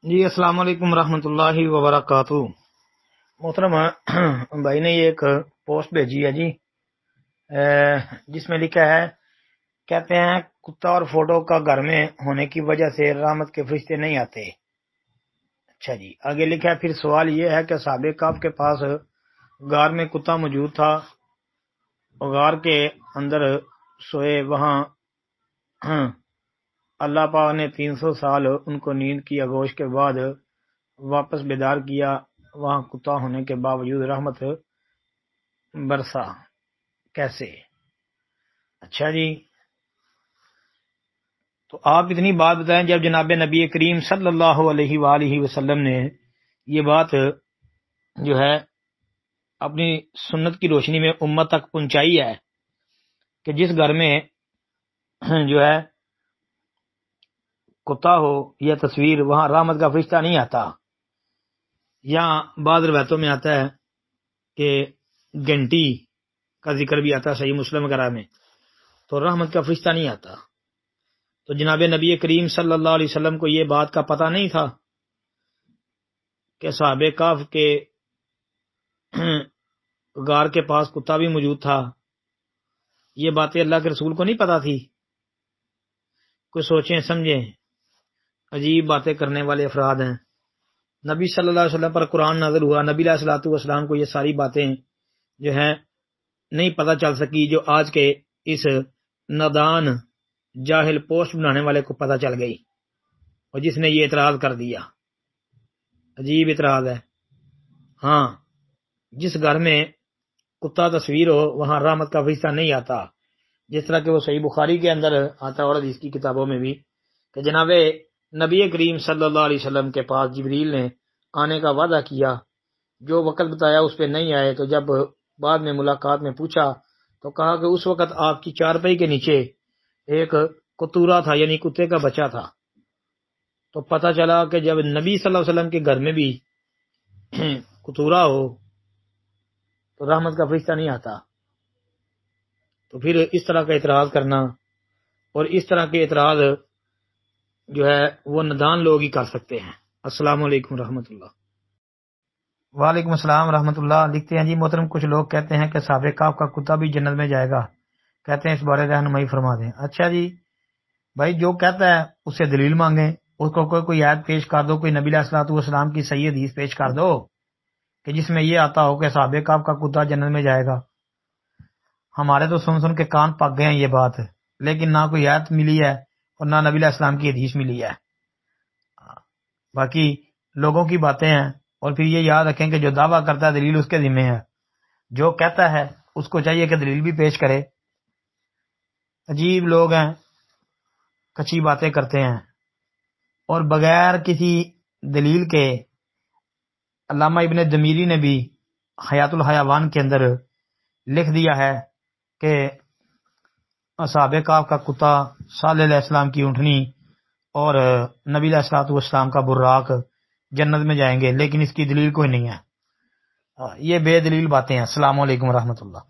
جی السلام علیکم ورحمۃ اللہ وبرکاتہ۔ محترم بھائی نے یہ ایک پوسٹ بھیجی ہے جی، جس میں لکھا ہے، کہتے ہیں کتا اور فوٹو کا گھر میں ہونے کی وجہ سے رحمت کے فرشتے نہیں آتے۔ اچھا جی، آگے لکھا ہے، پھر سوال یہ ہے کہ اصحاب کہف کے پاس غار میں کتا موجود تھا، غار کے اندر سوئے، وہاں اللہ پاک نے 300 سال ان کو نیند کی آغوش کے بعد واپس بیدار کیا، وہاں کتا ہونے کے باوجود رحمت برسا، کیسے؟ اچھا جی، تو آپ اتنی بات بتائیں، جب جناب نبی کریم صلی اللہ علیہ وآلہ وسلم نے یہ بات جو ہے اپنی سنت کی روشنی میں امت تک پہنچائی ہے کہ جس گھر میں جو ہے کتا ہو یا تصویر، وہاں رحمت کا فرشتہ نہیں آتا۔ یہاں بعض روایتوں میں آتا ہے کہ گھنٹی کا ذکر بھی آتا ہے صحیح مسلم وغیرہ میں، تو رحمت کا فرشتہ نہیں آتا۔ تو جناب نبی کریم صلی اللہ علیہ وسلم کو یہ بات کا پتہ نہیں تھا کہ صحابہ کہف کے غار کے پاس کتا بھی موجود تھا؟ یہ باتیں اللہ کے رسول کو نہیں پتہ تھی؟ کوئی سوچیں سمجھیں، عجیب باتیں کرنے والے افراد ہیں۔ نبی صلی اللہ علیہ وسلم پر قرآن نازل ہوا، نبی علیہ الصلوۃ والسلام کو یہ ساری باتیں جو ہیں نہیں پتہ چل سکی، جو آج کے اس نادان جاہل پوسٹ بنانے والے کو پتہ چل گئی، اور جس نے یہ اعتراض کر دیا۔ عجیب اعتراض ہے۔ ہاں، جس گھر میں کتا تصویر ہو وہاں رحمت کا فرشتہ نہیں آتا، جس طرح کہ وہ صحیح بخاری کے اندر آتا ہے اور حدیث کی کتابوں میں بھی کہ جناب نبی کریم صلی اللہ علیہ وسلم کے پاس جبریل نے آنے کا وعدہ کیا، جو وقت بتایا اس پہ نہیں آئے، تو جب بعد میں ملاقات میں پوچھا تو کہا کہ اس وقت آپ کی چارپائی کے نیچے ایک کتورا تھا، یعنی کتے کا بچہ تھا۔ تو پتہ چلا کہ جب نبی صلی اللہ علیہ وسلم کے گھر میں بھی کتورا ہو تو رحمت کا فرشتہ نہیں آتا۔ تو پھر اس طرح کا اعتراض کرنا اور اس طرح کے اعتراض جو ہے وہ نادان لوگ ہی کر سکتے ہیں۔ السلام علیکم رحمۃ اللہ۔ وعلیکم السلام رحمۃ اللہ۔ لکھتے ہیں جی محترم، کچھ لوگ کہتے ہیں کہ صحابہ کہف کا کتا بھی جنت میں جائے گا، کہتے ہیں اس بارے رہنمائی فرما دیں۔ اچھا جی بھائی، جو کہتا ہے اس سے دلیل مانگیں، اس کو کوئی آیت پیش کر دو، کوئی نبی علیہ الصلوۃ والسلام کی صحیح حدیث پیش کر دو کہ جس میں یہ آتا ہو کہ صحابہ کہف کا کتا جنت میں جائے گا۔ ہمارے تو سن کے کان پک گئے ہیں یہ بات، لیکن نہ کوئی آیت ملی ہے اور نہ نبی علیہ السلام کی حدیث ملی ہے۔ باقی لوگوں کی باتیں ہیں، اور پھر یہ یاد رکھیں کہ جو دعویٰ کرتا ہے دلیل اس کے ذمہ ہے، جو کہتا ہے اس کو چاہیے کہ دلیل بھی پیش کرے۔ عجیب لوگ ہیں، کچی باتیں کرتے ہیں، اور بغیر کسی دلیل کے علامہ ابن دمیری نے بھی حیات الحیوان کے اندر لکھ دیا ہے کہ اصحاب کہف کا کتا، صالح علیہ السلام کی اونٹنی اور نبی علیہ الصلوۃ والسلام کا براق جنت میں جائیں گے، لیکن اس کی دلیل کوئی نہیں ہے۔ یہ بے دلیل باتیں ہیں۔ السلام علیکم ورحمۃ اللہ۔